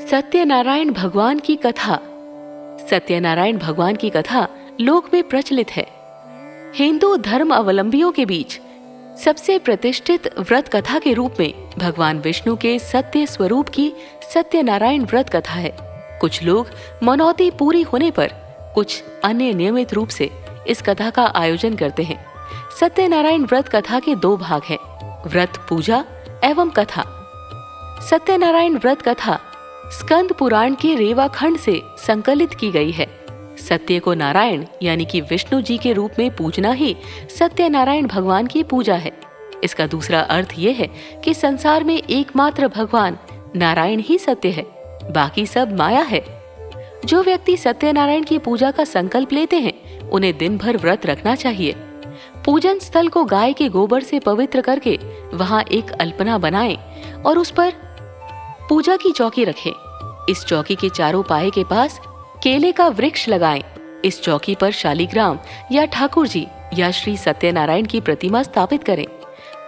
सत्यनारायण भगवान की कथा। सत्यनारायण भगवान की कथा लोक में प्रचलित है। हिंदू धर्म अवलंबियों के बीच सबसे प्रतिष्ठित व्रत कथा के रूप में भगवान विष्णु के सत्य स्वरूप की सत्यनारायण व्रत कथा है। कुछ लोग मनौती पूरी होने पर, कुछ अन्य नियमित रूप से इस कथा का आयोजन करते हैं। सत्यनारायण व्रत कथा के दो भाग हैं, व्रत पूजा एवं कथा। सत्यनारायण व्रत कथा स्कंद पुराण के रेवा खंड से संकलित की गई है। सत्य को नारायण यानी कि विष्णु जी के रूप में पूजना ही सत्यनारायण भगवान की पूजा है। इसका दूसरा अर्थ ये है कि संसार में एकमात्र भगवान नारायण ही सत्य है, बाकी सब माया है। जो व्यक्ति सत्यनारायण की पूजा का संकल्प लेते हैं, उन्हें दिन भर व्रत रखना चाहिए। पूजन स्थल को गाय के गोबर से पवित्र करके वहां एक अल्पना बनाएं और उस पर पूजा की चौकी रखें। इस चौकी के चारों पाए के पास केले का वृक्ष लगाएं। इस चौकी पर शालिग्राम या ठाकुर जी या श्री सत्यनारायण की प्रतिमा स्थापित करें।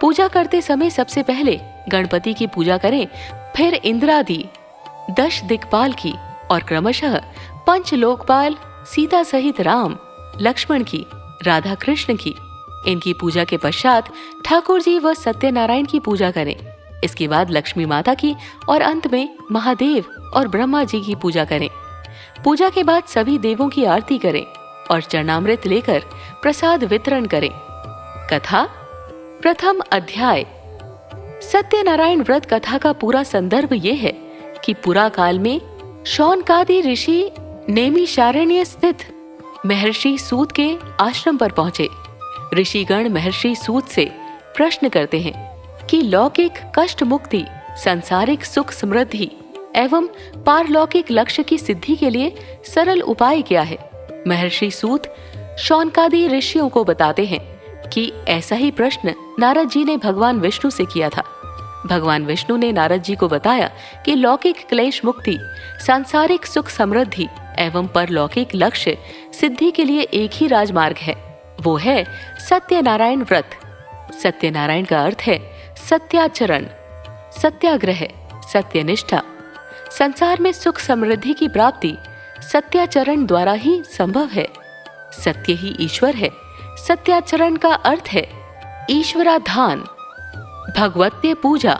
पूजा करते समय सबसे पहले गणपति की पूजा करें, फिर इंद्रादि 10 दिक्पाल की और क्रमशः पंच लोकपाल सीता सहित राम, लक्ष्मण की, राधा कृष्ण की। इनकी पूजा के पश्चात ठाकुर जी व सत्यनारायण की पूजा करें। इसके बाद लक्ष्मी माता की और अंत में महादेव और ब्रह्मा जी की पूजा करें। पूजा के बाद सभी देवों की आरती करें और चरणामृत लेकर प्रसाद वितरण करें। कथा प्रथम अध्याय। सत्यनारायण व्रत कथा का पूरा संदर्भ ये है कि पुरा काल में शौनकादि ऋषि नैमिषारण्य स्थित महर्षि सूत के आश्रम पर पहुंचे। ऋषिगण महर्षि सूत से प्रश्न करते हैं कि लौकिक कष्ट मुक्ति, सांसारिक सुख समृद्धि एवं पारलौकिक लक्ष्य की सिद्धि के लिए सरल उपाय क्या है। महर्षि सूत शौनकादि ऋषियों को बताते हैं कि ऐसा ही प्रश्न नारद जी ने भगवान विष्णु से किया था। भगवान विष्णु ने नारद जी को बताया कि लौकिक क्लेश मुक्ति, सांसारिक सुख समृद्धि एवं परलौकिक लक्ष्य सिद्धि के लिए एक ही राजमार्ग है, वो है सत्यनारायण व्रत। सत्यनारायण का अर्थ है सत्याचरण, सत्याग्रह, सत्यनिष्ठा। संसार में सुख समृद्धि की प्राप्ति सत्याचरण द्वारा ही संभव है। सत्य ही ईश्वर है। सत्याचरण का अर्थ है ईश्वराधान, भगवत्य पूजा।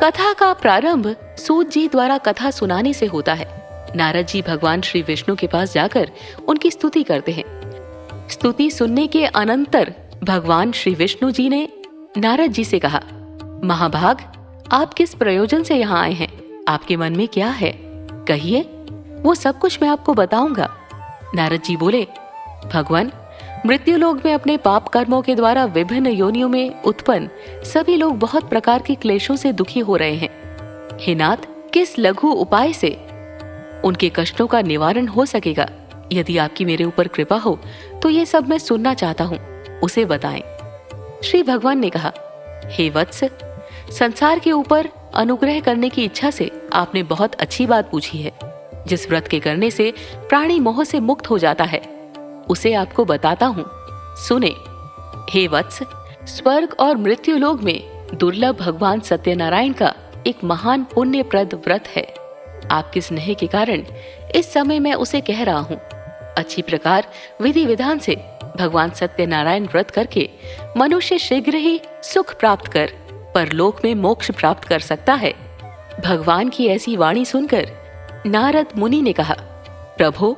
कथा का प्रारंभ सूत जी द्वारा कथा सुनाने से होता है। नारद जी भगवान श्री विष्णु के पास जाकर उनकी स्तुति करते हैं। स्तुति सुनने के अनंतर भगवान श्री विष्णु जी ने नारद जी से कहा, महाभाग, आप किस प्रयोजन से यहाँ आए हैं? आपके मन में क्या है? कहिए, वो सब कुछ मैं आपको बताऊंगा। नारद जी बोले, भगवान, मृत्युलोक में अपने पाप कर्मों के द्वारा विभिन्न योनियों में उत्पन्न सभी लोग बहुत प्रकार के क्लेशों से दुखी हो रहे हैं। हे नाथ, किस लघु उपाय से उनके कष्टों का निवारण हो सकेगा? यदि आपकी मेरे ऊपर कृपा हो तो ये सब मैं सुनना चाहता हूँ, उसे बताएं। श्री भगवान ने कहा, हे वत्स, संसार के ऊपर अनुग्रह करने की इच्छा से आपने बहुत अच्छी बात पूछी है। जिस व्रत के करने से प्राणी मोह से मुक्त हो जाता है, उसे आपको बताता हूँ, सुने। हे वत्स, स्वर्ग और मृत्युलोक में दुर्लभ भगवान सत्यनारायण का एक महान पुण्यप्रद व्रत है। आपके स्नेह के कारण इस समय मैं उसे कह रहा हूँ। अच्छी प्रकार विधि विधान से भगवान सत्यनारायण व्रत करके मनुष्य शीघ्र ही सुख प्राप्त कर परलोक में मोक्ष प्राप्त कर सकता है। भगवान की ऐसी वाणी सुनकर नारद मुनि ने कहा, प्रभु,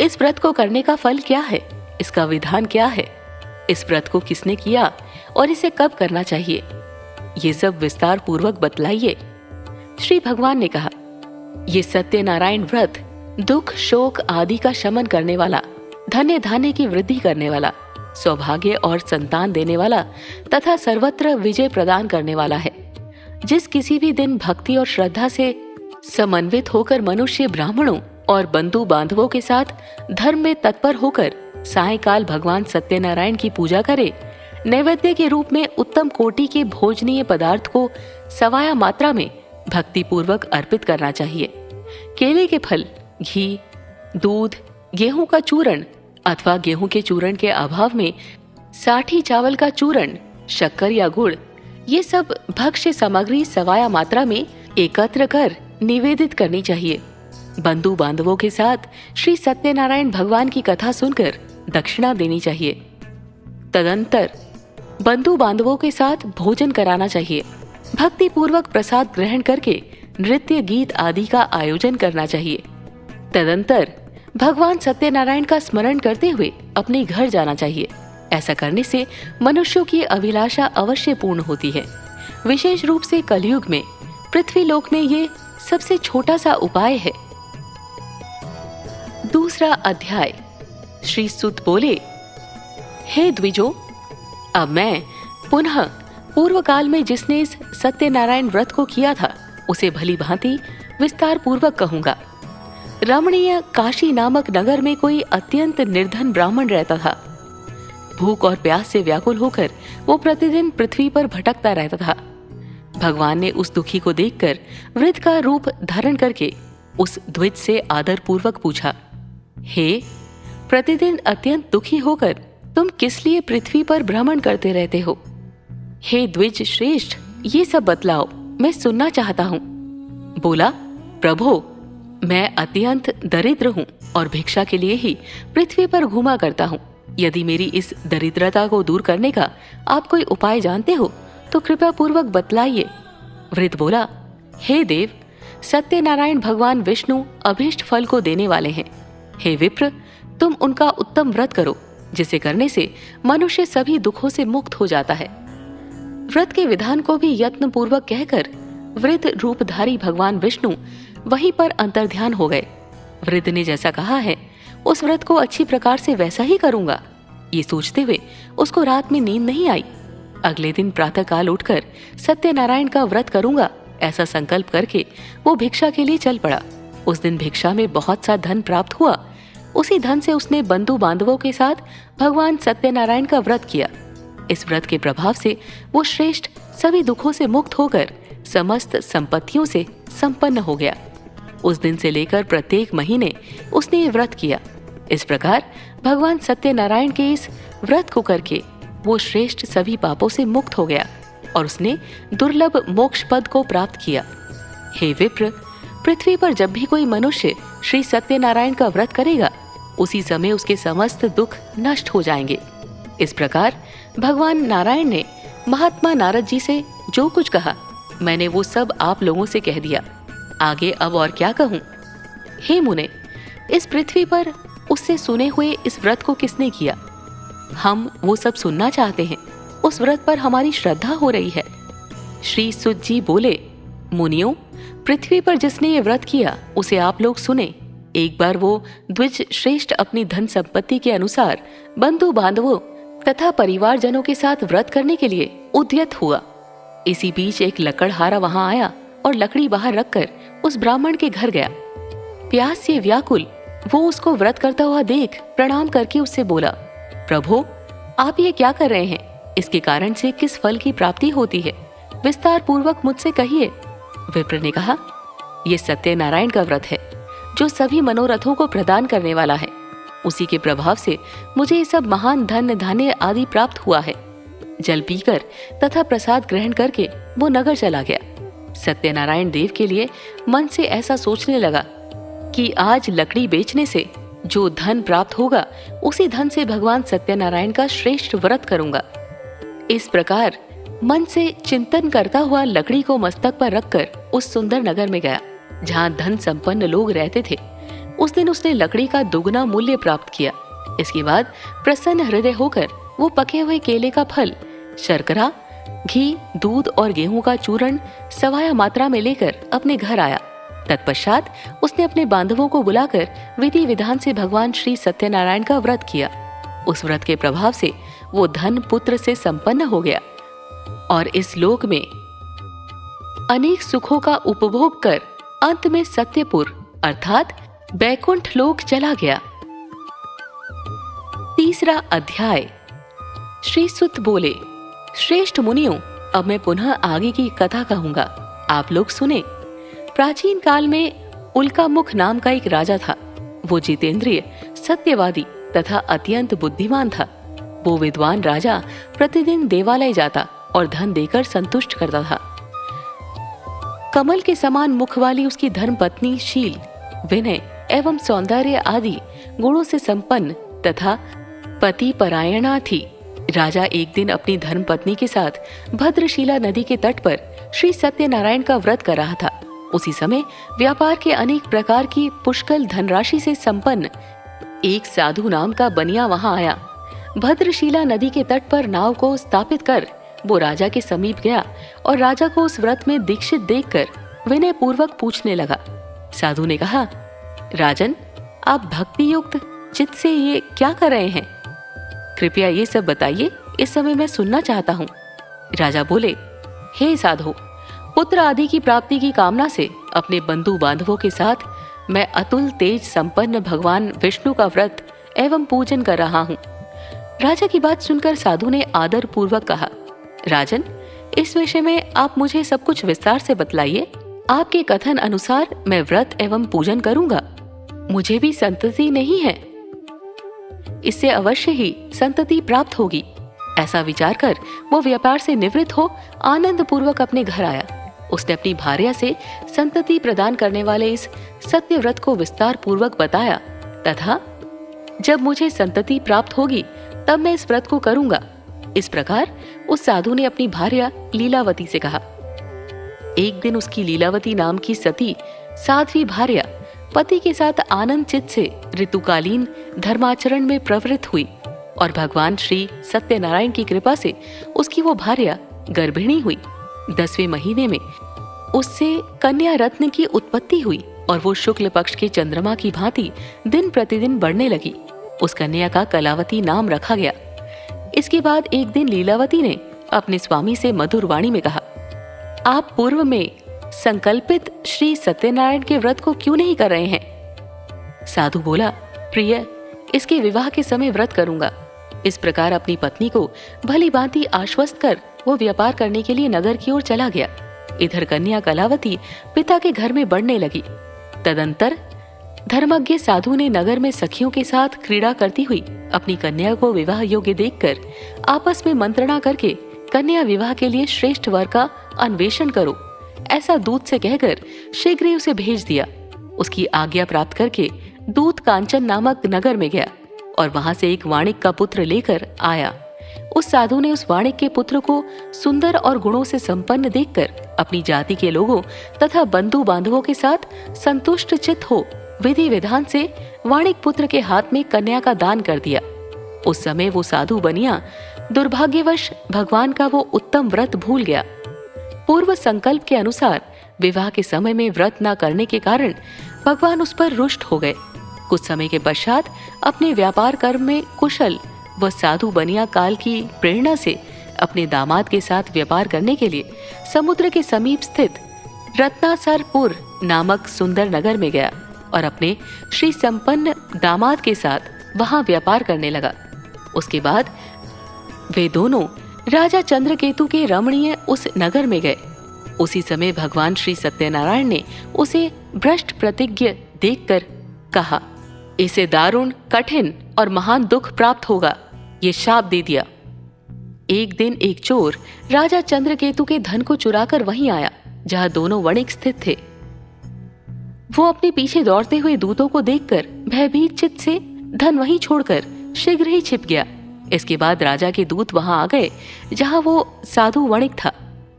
इस व्रत को करने का फल क्या है? इसका विधान क्या है? इस व्रत को किसने किया और इसे कब करना चाहिए? ये सब विस्तार पूर्वक बतलाइए। श्री भगवान ने कहा, ये सत्यनारायण व्रत दुख शोक आदि का शमन करने वाला, धन्य धान्य की वृद्धि करने वाला, सौभाग्य और संतान देने वाला तथा सर्वत्र विजय प्रदान करने वाला है। जिस किसी भी दिन भक्ति और श्रद्धा से समन्वित होकर मनुष्य ब्राह्मणों और बंधु बांधवों के साथ धर्म में तत्पर होकर सायंकाल भगवान सत्यनारायण की पूजा करे, नैवेद्य के रूप में उत्तम कोटि के भोजनीय पदार्थ को सवाया मात्रा में भक्ति पूर्वक अर्पित करना चाहिए। केले के फल, घी, दूध, गेहूं का चूर्ण अथवा गेहूं के चूर्ण के अभाव में साठी चावल का चूर्ण, शक्कर या गुड़, ये सब भक्ष्य सामग्री सवाया मात्रा में एकत्र कर निवेदित करनी चाहिए। बंधु बांधवों के साथ श्री सत्यनारायण भगवान की कथा सुनकर दक्षिणा देनी चाहिए। तदंतर बंधु बांधवों के साथ भोजन कराना चाहिए। भक्ति पूर्वक प्रसाद ग्रहण करके नृत्य गीत आदि का आयोजन करना चाहिए। तदंतर भगवान सत्यनारायण का स्मरण करते हुए अपने घर जाना चाहिए। ऐसा करने से मनुष्यों की अभिलाषा अवश्य पूर्ण होती है। विशेष रूप से कलयुग में पृथ्वी लोक में ये सबसे छोटा सा उपाय है। दूसरा अध्याय। श्री सुत बोले, हे द्विजो, अब मैं पुनः पूर्व काल में जिसने इस सत्यनारायण व्रत को किया था उसे भली भांति विस्तार पूर्वक कहूंगा। रमणीय काशी नामक नगर में कोई अत्यंत निर्धन ब्राह्मण रहता था। भूख और प्यास से व्याकुल होकर वो प्रतिदिन पृथ्वी पर भटकता रहता था। भगवान ने उस दुखी को देखकर वृद्ध का रूप धारण करके उस द्विज से आदर पूर्वक पूछा, हे, प्रतिदिन अत्यंत दुखी होकर तुम किस लिए पृथ्वी पर भ्रमण करते रहते हो? हे द्विज श्रेष्ठ, ये सब बतलाओ, मैं सुनना चाहता हूँ। बोला, प्रभो, मैं अत्यंत दरिद्र हूँ और भिक्षा के लिए ही पृथ्वी पर घूमा करता हूँ। यदि मेरी इस दरिद्रता को दूर करने का आप कोई उपाय जानते हो तो कृपया पूर्वक बतलाइए। वृद्ध बोला, हे देव, सत्यनारायण भगवान विष्णु अभीष्ट फल को देने वाले हैं। हे विप्र, तुम उनका उत्तम व्रत करो, जिसे करने से मनुष्य सभी दुखों से मुक्त हो जाता है। व्रत के विधान को भी यत्न पूर्वक कहकर वृद्ध रूपधारी भगवान विष्णु वहीं पर अंतर्ध्यान हो गए। वृद्ध ने जैसा कहा है उस व्रत को अच्छी प्रकार से वैसा ही करूंगा। ये सोचते हुए उसको रात में नींद नहीं आई। अगले दिन प्रातः काल उठकर सत्यनारायण का व्रत करूंगा ऐसा संकल्प करके वो भिक्षा के लिए चल पड़ा। उस दिन भिक्षा में बहुत सा धन प्राप्त हुआ। उसी धन से उसने बंधु बांधवों के साथ भगवान सत्यनारायण का व्रत किया। इस व्रत के प्रभाव से वो श्रेष्ठ सभी दुखों से मुक्त होकर समस्त संपत्तियों से संपन्न हो गया। उस दिन से लेकर प्रत्येक महीने उसने ये व्रत किया। इस प्रकार भगवान सत्यनारायण के इस व्रत को करके वो श्रेष्ठ सभी पापों से मुक्त हो गया और उसने दुर्लभ मोक्ष पद को प्राप्त किया। हे विप्र, पृथ्वी पर जब भी कोई मनुष्य श्री सत्यनारायण का व्रत करेगा उसी समय उसके समस्त दुख नष्ट हो जाएंगे। इस प्रकार भगवान नारायण ने महात्मा नारद जी से जो कुछ कहा मैंने वो सब आप लोगों से कह दिया। आगे अब और क्या कहूँ? हे मुने, इस पृथ्वी पर उससे सुने हुए इस व्रत को किसने किया? हम वो सब सुनना चाहते हैं। उस व्रत पर हमारी श्रद्धा हो रही है। श्री सुत जी बोले, मुनियों, पृथ्वी पर जिसने ये व्रत किया उसे आप लोग सुने। एक बार वो द्विज श्रेष्ठ अपनी धन संपत्ति के अनुसार बंधु बांधवों तथा परिवारजनों के साथ व्रत करने के लिए उद्यत हुआ। इसी बीच एक लकड़हारा वहां आया और लकड़ी बाहर रखकर उस ब्राह्मण के घर गया। प्यास से व्याकुल वो उसको व्रत करता हुआ देख प्रणाम करके उससे बोला, प्रभु, आप ये क्या कर रहे हैं? इसके कारण से किस फल की प्राप्ति होती है? विस्तार पूर्वक मुझसे कहिए। विप्र ने कहा, ये सत्यनारायण का व्रत है जो सभी मनोरथों को प्रदान करने वाला है। उसी के प्रभाव से मुझे ये सब महान धन धान्य आदि प्राप्त हुआ है। जल पीकर तथा प्रसाद ग्रहण करके वो नगर चला गया। सत्यनारायण देव के लिए मन से ऐसा सोचने लगा कि आज लकड़ी बेचने से जो धन प्राप्त होगा उसी धन से भगवान सत्यनारायण का श्रेष्ठ व्रत करूंगा। इस प्रकार मन से चिंतन करता हुआ लकड़ी को मस्तक पर रखकर उस सुंदर नगर में गया जहां धन संपन्न लोग रहते थे। उस दिन उसने लकड़ी का दुगना मूल्य प्राप्त किया। इसके बाद प्रसन्न हृदय होकर वो पके हुए केले का फल, शर्करा, घी, दूध और गेहूं का चूर्ण सवाया मात्रा में लेकर अपने घर आया। तत्पश्चात उसने अपने बांधवों को बुलाकर विधि विधान से भगवान श्री सत्यनारायण का व्रत किया। उस व्रत के प्रभाव से वो धन पुत्र से संपन्न हो गया और इस लोक में अनेक सुखों का उपभोग कर अंत में सत्यपुर अर्थात बैकुंठ लोक चला गया। तीसरा अध्याय। श्री सुत बोले, श्रेष्ठ मुनियों, अब मैं पुनः आगे की कथा कहूंगा, आप लोग सुने। प्राचीन काल में उल्कामुख नाम का एक राजा था। वो जितेंद्रिय, सत्यवादी तथा अत्यंत बुद्धिमान था। वो विद्वान राजा प्रतिदिन देवालय जाता और धन देकर संतुष्ट करता था। कमल के समान मुख वाली उसकी धर्मपत्नी शील, विनय एवं सौंदर्य आदि गुणों से संपन्न तथा पति परायणा थी। राजा एक दिन अपनी धर्मपत्नी के साथ भद्रशिला नदी के तट पर श्री सत्यनारायण का व्रत कर रहा था। उसी समय व्यापार के अनेक प्रकार की पुष्कल धनराशि से संपन्न एक साधु नाम का बनिया वहां आया। भद्रशिला नदी के तट पर नाव को स्थापित कर वो राजा के समीप गया और राजा को उस व्रत में दीक्षित देखकर विनय पूर्वक पूछने लगा। साधु ने कहा, राजन, आप भक्ति युक्त चित्त से ये क्या कर रहे हैं? कृपया ये सब बताइए, इस समय मैं सुनना चाहता हूँ। राजा बोले, हे साधु, पुत्र आदि की प्राप्ति की कामना से अपने बंधु बांधवों के साथ मैं अतुल तेज संपन्न भगवान विष्णु का व्रत एवं पूजन कर रहा हूँ। राजा की बात सुनकर साधु ने आदर पूर्वक कहा, राजन, इस विषय में आप मुझे सब कुछ विस्तार से बतलाइए। आपके कथन अनुसार मैं व्रत एवं पूजन करूंगा। मुझे भी संतति नहीं है, इससे अवश्य ही संतति प्राप्त होगी। ऐसा विचार कर वो व्यापार से निवृत्त हो आनंद पूर्वक अपने घर आया। उसने अपनी भार्या से संतति प्रदान करने वाले इस सत्य व्रत को विस्तार पूर्वक बताया तथा जब मुझे संतति प्राप्त होगी तब मैं इस व्रत को करूंगा। इस प्रकार उस साधु ने अपनी भार्या लीलावती से कहा। एक दिन उसकी लीलावती नाम की सती साध्वी भार्या पति के साथ आनंद चित्त से ऋतुकालीन धर्माचरण में प्रवृत्त हुई और भगवान श्री सत्यनारायण की कृपा से उसकी वो भार्या गर्भिणी हुई। 10वें महीने में उससे कन्या रत्न की उत्पत्ति हुई और वो शुक्ल पक्ष के चंद्रमा की भांति दिन प्रतिदिन बढ़ने लगी। उस कन्या का कलावती नाम रखा गया। इसके बाद एक दिन लीलावती ने अपने स्वामी से मधुर वाणी में कहा, आप पूर्व में संकल्पित श्री सत्यनारायण के व्रत को क्यों नहीं कर रहे हैं? साधु बोला, प्रिय, इसके विवाह के समय व्रत करूंगा। इस प्रकार अपनी पत्नी को भली भांति आश्वस्त कर वो व्यापार करने के लिए नगर की ओर चला गया। इधर कन्या कलावती पिता के घर में बढ़ने लगी। तदंतर धर्मज्ञ साधु ने नगर में सखियों के साथ क्रीड़ा करती हुई अपनी कन्या को विवाह योग्य देखकर आपस में मंत्रणा करके कन्या विवाह के लिए श्रेष्ठ वर का अन्वेषण करो, ऐसा दूत से कहकर शीघ्र ही उसे भेज दिया। उसकी आज्ञा प्राप्त करके दूत कांचन नामक नगर में गया और वहां से एक वाणिक का पुत्र लेकर आया। उस साधु ने उस वाणिक के पुत्र को सुंदर और गुणों से संपन्न देखकर अपनी जाति के लोगों तथा बंधु बांधवों के साथ संतुष्ट चित्त हो विधि विधान से वाणिक पुत्र के हाथ में कन्या का दान कर दिया। उस समय वो साधु बनिया दुर्भाग्यवश भगवान का वो उत्तम व्रत भूल गया। पूर्व संकल्प के अनुसार विवाह के समय में व्रत न करने के कारण भगवान उस पर रुष्ट हो गए। कुछ समय के पश्चात अपने व्यापार कर्म में कुशल वह साधु बनिया काल की प्रेरणा से अपने दामाद के साथ व्यापार करने के लिए समुद्र के समीप स्थित रत्नासरपुर नामक सुंदर नगर में गया और अपने श्री संपन्न दामाद के साथ वहां व्यापार करने लगा। उसके बाद वे दोनों राजा चंद्रकेतु के रमणीय उस नगर में गए। उसी समय भगवान श्री सत्यनारायण ने उसे भ्रष्ट प्रतिज्ञ देखकर कहा, इसे दारुण, कठिन और महान दुख प्राप्त होगा, ये शाप दे दिया। एक दिन एक चोर राजा चंद्रकेतु के धन को चुराकर वहीं आया जहां दोनों वणिक स्थित थे। वो अपने पीछे दौड़ते हुए दूतों को देखकर भयभीत चित्त से धन वहीं छोड़कर शीघ्र ही छिप गया। इसके बाद राजा के दूत वहां आ गए जहां वो साधु वणिक था।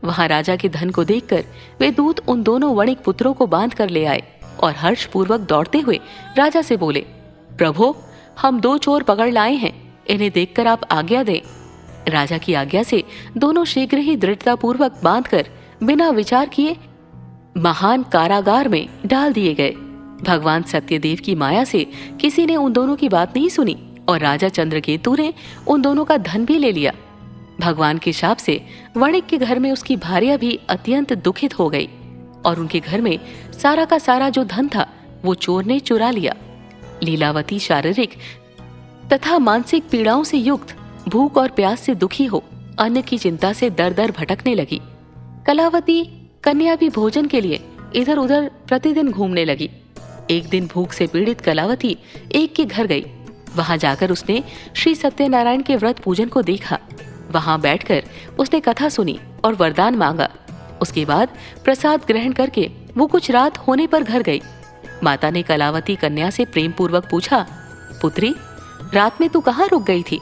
वहां राजा के धन को देखकर वे दूत उन दोनों वणिक पुत्रों को बांध कर ले आए और हर्ष पूर्वक दौड़ते हुए राजा से बोले, प्रभो, हम 2 चोर पकड़ लाए हैं, इन्हें देखकर आप आज्ञा दें। राजा की आज्ञा से दोनों शीघ्र ही दृढ़ता पूर्वक बांधकर बिना विचार किए महान कारागार में डाल दिए गए। भगवान सत्यदेव की माया से किसी ने उन दोनों की बात नहीं सुनी और राजा चंद्रकेतु ने उन दोनों का धन भी ले लिया। भगवान के शाप से वणिक के घर में उसकी भार्या भी अत्यंत दुखित हो गई और उनके घर में सारा का सारा जो धन था वो चोर ने चुरा लिया। लीलावती शारीरिक तथा मानसिक पीड़ाओं से युक्त, भूख और प्यास से दुखी हो अन्न की चिंता से दर दर भटकने लगी। कलावती कन्या भी भोजन के लिए इधर उधर प्रतिदिन घूमने लगी। एक दिन भूख से पीड़ित कलावती एक के घर गई। वहां जाकर उसने श्री सत्यनारायण के व्रत पूजन को देखा। वहां बैठकर उसने कथा सुनी और वरदान मांगा। उसके बाद प्रसाद ग्रहण करके वो कुछ रात होने पर घर गई। माता ने कलावती कन्या से प्रेम पूर्वक पूछा, पुत्री, रात में तू कहाँ रुक गई थी?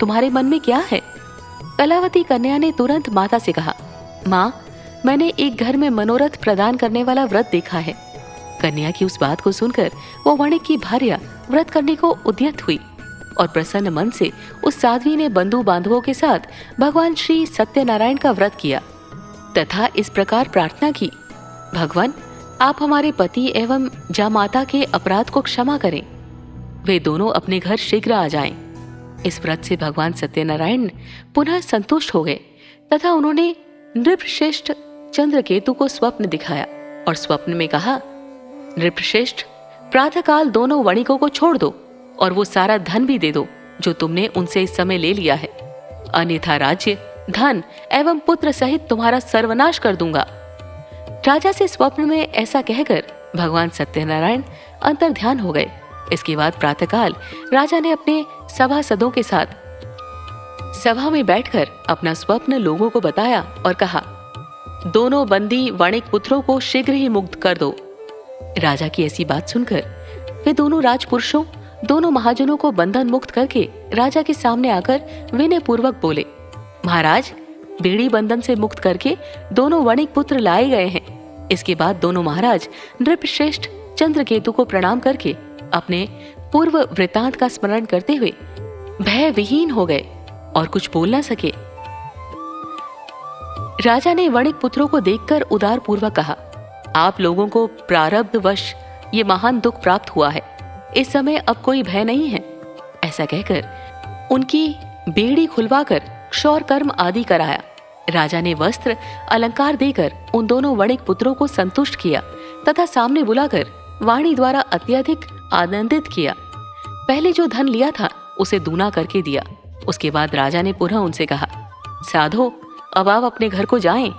तुम्हारे मन में क्या है? कलावती कन्या ने तुरंत माता से कहा, माँ, मैंने एक घर में मनोरथ प्रदान करने वाला व्रत देखा है। कन्या की उस बात को सुनकर वो वणिक की भार्या व्रत करने को उद्यत हुई और प्रसन्न मन से उस साध्वी ने बंधु बांधवों के साथ भगवान श्री सत्यनारायण का व्रत किया तथा इस प्रकार प्रार्थना की, भगवान, आप हमारे पति एवं जामाता के अपराध को क्षमा करें। वे दोनों अपने घर शीघ्र आ जाएं। इस व्रत से भगवान सत्यनारायण पुनः संतुष्ट हो गए तथा उन्होंने नृपश्रेष्ठ चंद्रकेतु को स्वप्न दिखाया और स्वप्न में कहा, नृपश्रेष्ठ, प्रातःकाल दोनों वणिकों को छोड़ दो और वो सारा धन भी दे दो जो तुमने उनसे इस समय ले लिया है, अन्यथा राज्य, धन एवं पुत्र सहित तुम्हारा सर्वनाश कर दूंगा। राजा से स्वप्न में ऐसा कहकर भगवान सत्यनारायण अंतर्ध्यान हो गए। इसके बाद प्रातःकाल राजा ने अपने सभासदों के साथ सभा में बैठकर अपना स्वप्न लोगों को बताया और कहा, दोनों बंदी वणिक पुत्रों को शीघ्र ही मुक्त कर दो। राजा की ऐसी बात सुनकर वे दोनों राजपुरुषों, दोनों महाजनों को बंधन मुक्त करके राजा के सामने आकर विनय पूर्वक बोले, महाराज, बेड़ी बंधन से मुक्त करके दोनों वणिक पुत्र लाए गए हैं। इसके बाद दोनों महाराज नृपश्रेष्ठ चंद्रकेतु को प्रणाम करके अपने पूर्व वृतांत का स्मरण करते हुए भय विहीन हो गए और कुछ बोल न सके। राजा ने वणिक पुत्रों को देखकर उदार पूर्वक कहा, आप लोगों को प्रारब्धवश ये महान दुख प्राप्त हुआ है। इस समय अब कोई भय नहीं है। ऐसा कहकर उनकी बेड़ी खुलवाकर क्षौर कर्म आदि कराया। राजा ने वस्त्र अलंकार देकर उन दोनों वणिक पुत्रों को संतुष्ट किया तथा सामने बुलाकर वाणी द्वारा अत्यधिक आनंदित किया। पहले जो धन लिया था उसे दूना करके दिया। उसके बाद राजा ने पुनः उनसे कहा, साधो, अब आप अपने घर को जाएं।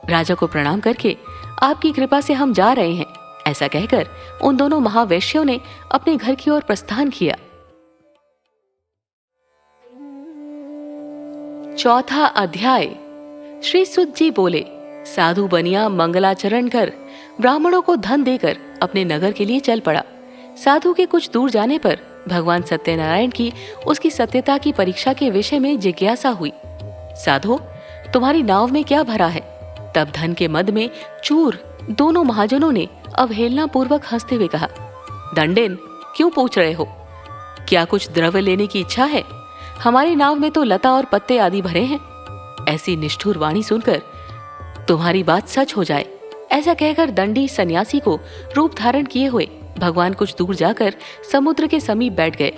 राजा को प्रणाम करके, आपकी कृपा से हम जा रहे हैं। ऐसा कहकर उन दोनों महावैश्यों ने अपने घर की ओर प्रस्थान किया। चौथा अध्याय। श्री सुत जी बोले, साधु बनिया मंगलाचरण कर ब्राह्मणों को धन देकर अपने नगर के लिए चल पड़ा। साधु के कुछ दूर जाने पर भगवान सत्यनारायण की उसकी सत्यता की परीक्षा के विषय में जिज्ञासा हुई। साधो, तुम्हारी नाव में क्या भरा है? तब धन के मद में चूर दोनों महाजनों ने अवहेलना पूर्वक हंसते हुए कहा, दंडेन, क्यों पूछ रहे हो? क्या कुछ द्रव्य लेने की इच्छा है? हमारी नाव में तो लता और पत्ते आदि भरे हैं। ऐसी निष्ठुर वाणी सुनकर तुम्हारी बात सच हो जाए, ऐसा कहकर दंडी सन्यासी को रूप धारण किए हुए भगवान कुछ दूर जाकर समुद्र के समीप बैठ गए।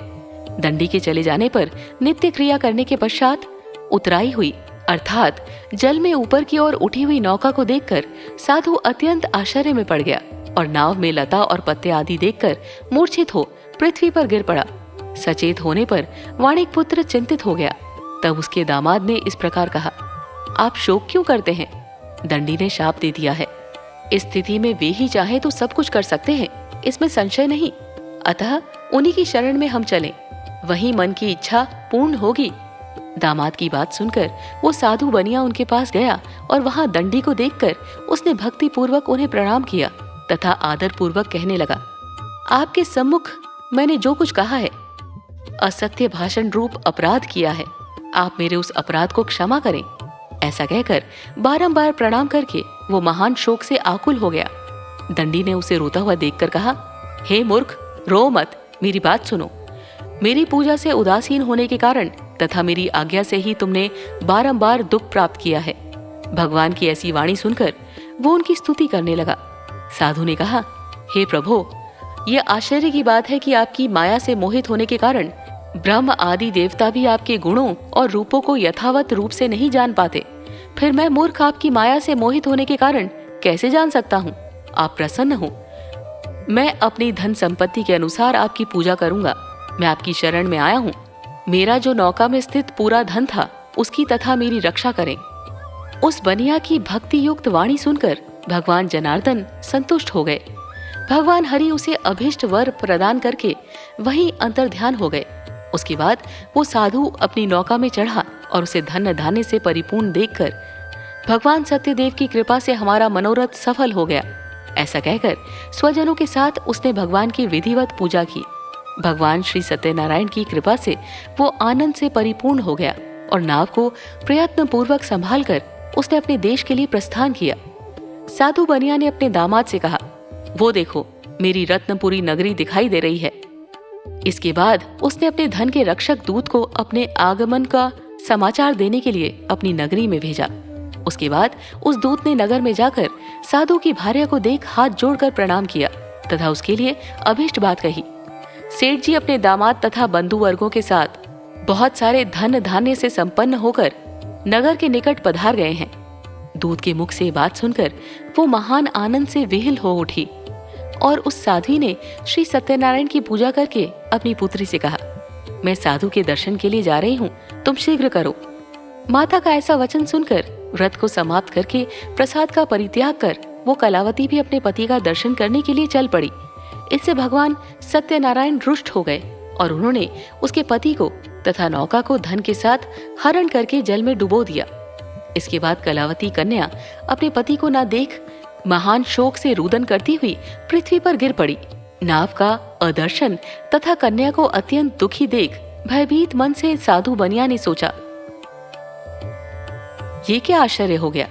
दंडी के चले जाने पर नित्य क्रिया करने के पश्चात उतराई हुई अर्थात जल में ऊपर की ओर उठी हुई नौका को देखकर साधु अत्यंत आश्चर्य में पड़ गया और नाव में लता और पत्ते आदि देखकर मूर्छित हो पृथ्वी पर गिर पड़ा। सचेत होने पर वाणिक पुत्र चिंतित हो गया। तब उसके दामाद ने इस प्रकार कहा, आप शोक क्यों करते हैं? दंडी ने शाप दे दिया है। इस स्थिति में वे ही चाहे तो सब कुछ कर सकते हैं, इसमें संशय नहीं। अतः उन्हीं की शरण में हम चलें, वहीं मन की इच्छा पूर्ण होगी। दामाद की बात सुनकर वो साधु बनिया उनके पास गया और वहां दंडी को देखकर उसने भक्ति पूर्वक उन्हें प्रणाम किया तथा आदर पूर्वक कहने लगा, आपके सम्मुख मैंने जो कुछ कहा है, असत्य भाषण रूप अपराध किया है। आप मेरे उस अपराध को क्षमा करें। ऐसा कहकर बारंबार प्रणाम करके वो महान शोक से आकुल हो गया। दंडी ने उसे रोता हुआ देखकर कहा, हे मूर्ख, रो मत, मेरी बात सुनो। मेरी पूजा से उदासीन होने के कारण तथा मेरी आज्ञा से ही तुमने बारंबार दुख प्राप्त किया है। भगवान की ऐसी वाणी सुनकर वो उनकी स्तुति करने लगा। साधु ने कहा, हे प्रभो, यह आश्चर्य की बात है कि आपकी माया से मोहित होने के कारण ब्रह्म आदि देवता भी आपके गुणों और रूपों को यथावत रूप से नहीं जान पाते। फिर मैं मूर्ख आपकी माया से मोहित होने के कारण कैसे जान सकता हूँ? आप प्रसन्न हो, मैं अपनी धन संपत्ति के अनुसार आपकी पूजा करूंगा। मैं आपकी शरण में आया हूँ। मेरा जो नौका में स्थित पूरा धन था उसकी तथा मेरी रक्षा करें। उस बनिया की भक्ति युक्त वाणी सुनकर भगवान जनार्दन संतुष्ट हो गए। भगवान हरि उसे अभिष्ट वर प्रदान करके वहीं अंतर्ध्यान हो गए। उसके बाद वो साधु अपनी नौका में चढ़ा और उसे धन धान्य से परिपूर्ण देखकर भगवान सत्यदेव की कृपा से हमारा मनोरथ सफल हो गया। ऐसा कहकर स्वजनों के साथ उसने भगवान की विधिवत पूजा की। भगवान श्री सत्यनारायण की कृपा से वो आनंद से परिपूर्ण हो गया और नाव को प्रयत्न पूर्वक संभाल कर उसने अपने देश के लिए प्रस्थान किया। साधु बनिया ने अपने दामाद से कहा, वो देखो, मेरी रत्नपुरी नगरी दिखाई दे रही है। इसके बाद उसने अपने धन के रक्षक दूत को अपने आगमन का समाचार देने के लिए अपनी नगरी में भेजा। उसके बाद उस दूत ने नगर में जाकर साधु की भार्या को देख हाथ जोड़कर प्रणाम किया तथा उसके लिए अभीष्ट बात कही। सेठ जी अपने दामाद तथा बंधु वर्गों के साथ बहुत सारे धन धान्य से संपन्न होकर नगर के निकट पधार गए हैं। दूत के मुख से बात सुनकर वो महान आनंद से विहिल हो उठी और उस साध्वी ने श्री सत्यनारायण की पूजा करके अपनी पुत्री से कहा, मैं साधु के दर्शन के लिए जा रही हूँ, तुम शीघ्र करो। माता का ऐसा वचन सुनकर व्रत को समाप्त करके प्रसाद का परित्याग कर वो कलावती भी अपने पति का दर्शन करने के लिए चल पड़ी। इससे भगवान सत्यनारायण रुष्ट हो गए और उन्होंने उसके पति को तथा नौका को धन के साथ हरण करके जल में डुबो दिया। इसके बाद कलावती कन्या अपने पति को न देख महान शोक से रुदन करती हुई पृथ्वी पर गिर पड़ी। नाव का अदर्शन तथा कन्या को अत्यंत दुखी देख भयभीत मन से साधु बनिया ने सोचा, ये क्या आश्चर्य हो गया।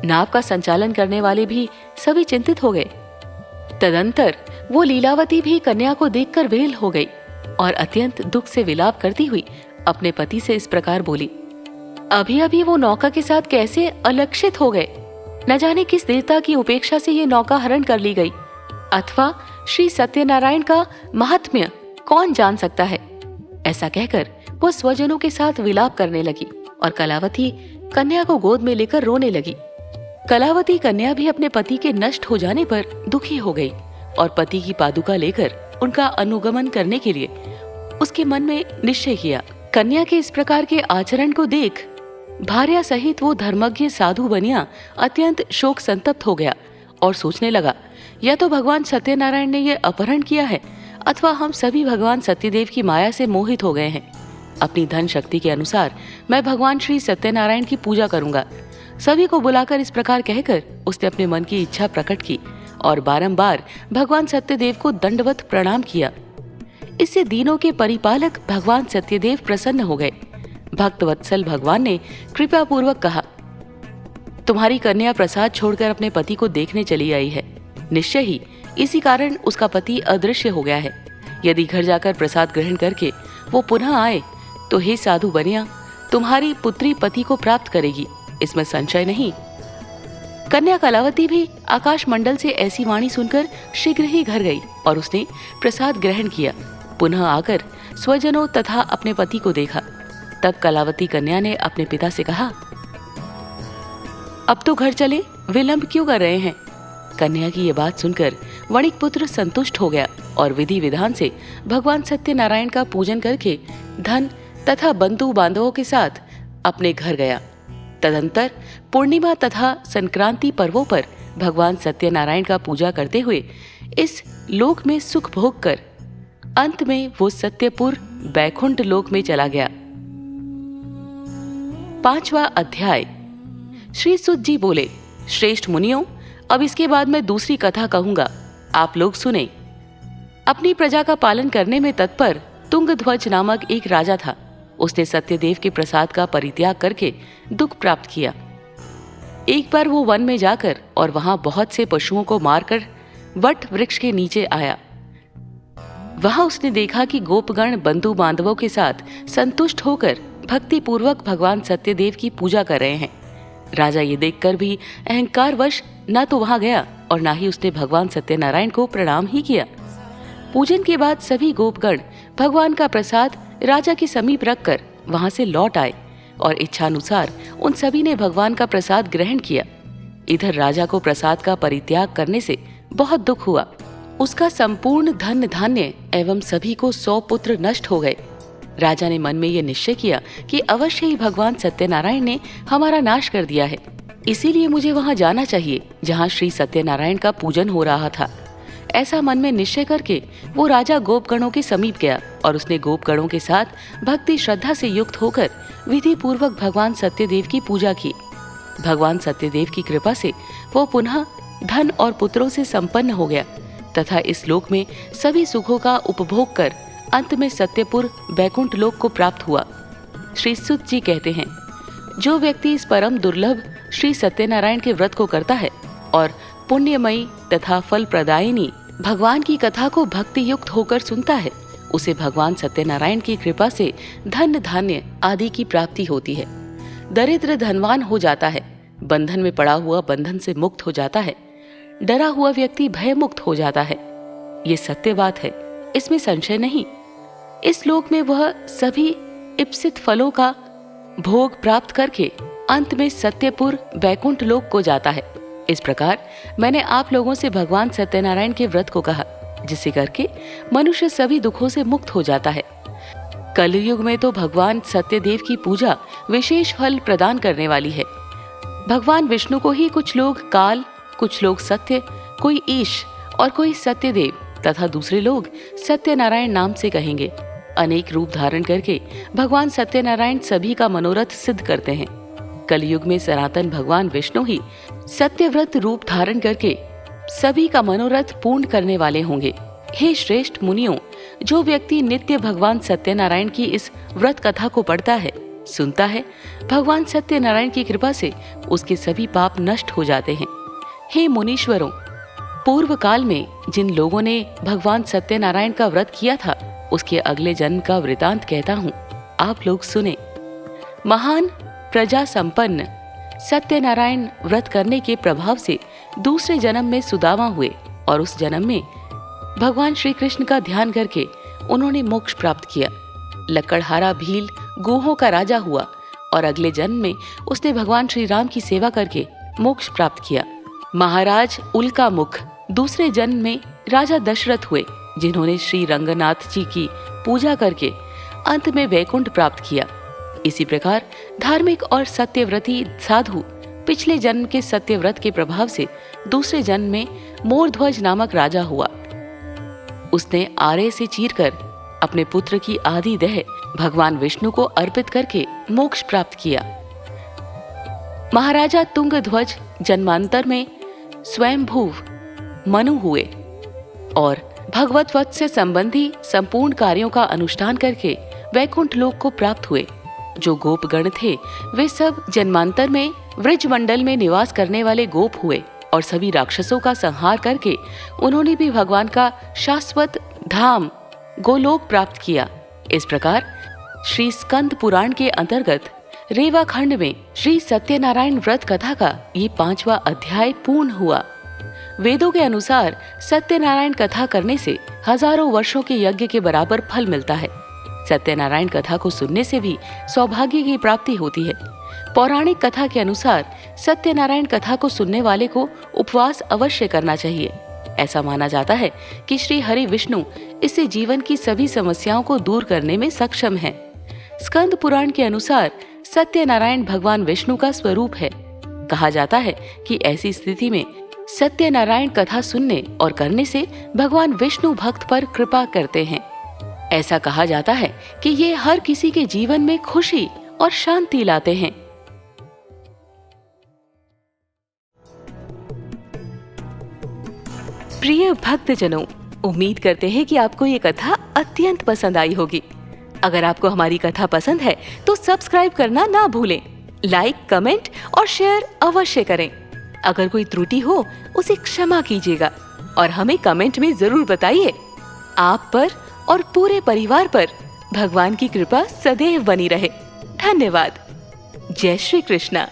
नाव का संचालन करने वाले भी सभी चिंतित हो गए। तदंतर वो लीलावती भी कन्या को देखकर वेल हो गई और अत्यंत दुख से विलाप करती हुई अपने पति से इस प्रकार बोली, अभी अभी वो नौका के साथ कैसे अलक्षित हो गए। न जाने किस देवता की उपेक्षा से ये नौका हरण कर ली गई, अथवा श्री सत्यनारायण का महात्म्य कौन जान सकता है। ऐसा कहकर वो स्वजनों के साथ विलाप करने लगी और कलावती कन्या को गोद में लेकर रोने लगी। कलावती कन्या भी अपने पति के नष्ट हो जाने पर दुखी हो गई और पति की पादुका लेकर उनका अनुगमन करने के लिए उसके मन में निश्चय किया। कन्या के इस प्रकार के आचरण को देख भार्या सहित वो धर्मज्ञ साधु बनिया अत्यंत शोक संतप्त हो गया और सोचने लगा, या तो भगवान सत्यनारायण ने ये अपहरण किया है अथवा हम सभी भगवान सत्यदेव की माया से मोहित हो गए हैं। अपनी धन शक्ति के अनुसार मैं भगवान श्री सत्यनारायण की पूजा करूंगा। सभी को बुलाकर इस प्रकार कहकर उसने अपने मन की इच्छा प्रकट की और बारंबार भगवान सत्यदेव को दंडवत प्रणाम किया। इससे दीनों के परिपालक भगवान सत्यदेव प्रसन्न हो गए। भक्त वत्सल भगवान ने कृपा पूर्वक कहा, तुम्हारी कन्या प्रसाद छोड़कर अपने पति को देखने चली आई है। निश्चय ही इसी कारण उसका पति अदृश्य हो गया है। यदि घर जाकर प्रसाद ग्रहण करके वो पुनः आए तो हे साधु बनिया, तुम्हारी पुत्री पति को प्राप्त करेगी, इसमें संशय नहीं। कन्या कलावती भी आकाश मंडल से ऐसी वाणी सुनकर शीघ्र ही घर गई और उसने प्रसाद ग्रहण किया। पुनः आकर स्वजनों तथा अपने पति को देखा। तब कलावती कन्या ने अपने पिता से कहा, अब तो घर चले, विलंब क्यों कर रहे हैं। कन्या की ये बात सुनकर वणिक पुत्र संतुष्ट हो गया और विधि विधान से भगवान सत्यनारायण का पूजन करके धन तथा बंधु बांधवों के साथ अपने घर गया। तदंतर पूर्णिमा तथा संक्रांति पर्वों पर भगवान सत्यनारायण का पूजा करते हुए इस लोक में सुख भोग कर अंत में वो सत्यपुर बैकुंठ लोक में चला गया। 5वां अध्याय। श्री सुत जी बोले, श्रेष्ठ मुनियों, अब इसके बाद मैं दूसरी कथा कहूंगा, आप लोग सुने। अपनी प्रजा का पालन करने में तत्पर तुंगध्वज नामक एक राजा था। उसने सत्यदेव के प्रसाद का परित्याग करके दुख प्राप्त किया। एक बार वो वन में जाकर और वहां बहुत से पशुओं को मारकर वट वृक्ष के नीचे आया। वहां उसने देखा कि गोपगण बंधु बांधवों के साथ संतुष्ट होकर भक्ति पूर्वक भगवान सत्यदेव की पूजा कर रहे हैं। राजा ये देखकर भी अहंकारवश न तो वहां गया और न ही उसने भगवान सत्यनारायण को प्रणाम ही किया। पूजन के बाद सभी गोपगण भगवान का प्रसाद राजा के समीप रखकर वहां से लौट आए और इच्छानुसार उन सभी ने भगवान का प्रसाद ग्रहण किया। इधर राजा को प्रसाद का परित्याग करने से बहुत दुख हुआ। उसका संपूर्ण धन धान्य एवं सभी को 100 पुत्र नष्ट हो गए। राजा ने मन में यह निश्चय किया कि अवश्य ही भगवान सत्यनारायण ने हमारा नाश कर दिया है, इसीलिए मुझे वहां जाना चाहिए जहां श्री सत्यनारायण का पूजन हो रहा था। ऐसा मन में निश्चय करके वो राजा गोपगणों के समीप गया और उसने गोपगणों के साथ भक्ति श्रद्धा से युक्त होकर विधि पूर्वक भगवान सत्यदेव की पूजा की। भगवान सत्यदेव की कृपा से वो पुनः धन और पुत्रों से संपन्न हो गया तथा इस लोक में सभी सुखों का उपभोग कर अंत में सत्यपुर वैकुंठ लोक को प्राप्त हुआ। श्री सुत जी कहते हैं, जो व्यक्ति इस परम दुर्लभ श्री सत्यनारायण के व्रत को करता है और पुण्यमयी तथा फल प्रदायिनी भगवान की कथा को भक्ति युक्त होकर सुनता है, उसे भगवान सत्यनारायण की कृपा से धन धान्य आदि की प्राप्ति होती है। दरिद्र धनवान हो जाता है, बंधन में पड़ा हुआ बंधन से मुक्त हो जाता है, डरा हुआ व्यक्ति भय मुक्त हो जाता है। ये सत्य बात है, इसमें संशय नहीं। इस लोक में वह सभी इप्सित फलों का भोग प्राप्त करके अंत में सत्यपुर वैकुंठ लोक को जाता है। इस प्रकार मैंने आप लोगों से भगवान सत्यनारायण के व्रत को कहा, जिसे करके मनुष्य सभी दुखों से मुक्त हो जाता है। कलयुग में तो भगवान सत्यदेव की पूजा विशेष फल प्रदान करने वाली है। भगवान विष्णु को ही कुछ लोग काल, कुछ लोग सत्य, कोई ईश और कोई सत्यदेव तथा दूसरे लोग सत्यनारायण नाम से कहेंगे। अनेक रूप धारण करके भगवान सत्यनारायण सभी का मनोरथ सिद्ध करते हैं। कलयुग में सनातन भगवान विष्णु ही सत्यव्रत रूप धारण करके सभी का मनोरथ पूर्ण करने वाले होंगे। हे श्रेष्ठ मुनियों, जो व्यक्ति नित्य भगवान सत्यनारायण की इस व्रत कथा को पढ़ता है, सुनता है, भगवान सत्यनारायण की कृपा से उसके सभी पाप नष्ट हो जाते हैं। हे मुनीश्वरों, पूर्व काल में जिन लोगों ने भगवान सत्यनारायण का व्रत किया था, उसके अगले जन्म का वृतांत कहता हूँ, आप लोग सुने। महान प्रजा संपन्न सत्यनारायण व्रत करने के प्रभाव से दूसरे जन्म में सुदामा हुए और उस जन्म में भगवान श्री कृष्ण का ध्यान करके उन्होंने मोक्ष प्राप्त किया। लकड़हारा भील गोहों का राजा हुआ और अगले जन्म में उसने भगवान श्री राम की सेवा करके मोक्ष प्राप्त किया। महाराज उल्का मुख दूसरे जन्म में राजा दशरथ हुए, जिन्होंने श्री रंगनाथ जी की पूजा करके अंत में वैकुंठ प्राप्त किया। इसी प्रकार धार्मिक और सत्यव्रती साधु पिछले जन्म के सत्यव्रत के प्रभाव से दूसरे जन्म में मोरध्वज नामक राजा हुआ। उसने आरे से चीरकर अपने पुत्र की आधी देह भगवान विष्णु को अर्पित करके मोक्ष प्राप्त किया। महाराजा तुंगध्वज जन्मांतर में स्वयंभुव मनु हुए और भगवत वत से संबंधी संपूर्ण कार्यों का अनुष्ठान करके वैकुंठ लोक को प्राप्त हुए। जो गोपगण थे वे सब जन्मांतर में व्रजमंडल में निवास करने वाले गोप हुए और सभी राक्षसों का संहार करके उन्होंने भी भगवान का शाश्वत धाम गोलोक प्राप्त किया। इस प्रकार श्री स्कंद पुराण के अंतर्गत रेवा खंड में श्री सत्यनारायण व्रत कथा का ये 5वां अध्याय पूर्ण हुआ। वेदों के अनुसार सत्यनारायण कथा करने से हजारों वर्षों के यज्ञ के बराबर फल मिलता है। सत्यनारायण कथा को सुनने से भी सौभाग्य की प्राप्ति होती है। पौराणिक कथा के अनुसार सत्यनारायण कथा को सुनने वाले को उपवास अवश्य करना चाहिए। ऐसा माना जाता है कि श्री हरि विष्णु इससे जीवन की सभी समस्याओं को दूर करने में सक्षम हैं। स्कंद पुराण के अनुसार सत्यनारायण भगवान विष्णु का स्वरूप है। कहा जाता है कि ऐसी स्थिति में सत्यनारायण कथा सुनने और करने से भगवान विष्णु भक्त पर कृपा करते हैं। ऐसा कहा जाता है कि ये हर किसी के जीवन में खुशी और शांति लाते हैं। प्रिय भक्तजनों, उम्मीद करते हैं कि आपको ये कथा अत्यंत पसंद आई होगी। अगर आपको हमारी कथा पसंद है तो सब्सक्राइब करना ना भूलें, लाइक, कमेंट और शेयर अवश्य करें। अगर कोई त्रुटि हो उसे क्षमा कीजिएगा और हमें कमेंट में जरूर बताइए। आप पर और पूरे परिवार पर भगवान की कृपा सदैव बनी रहे। धन्यवाद। जय श्री कृष्णा।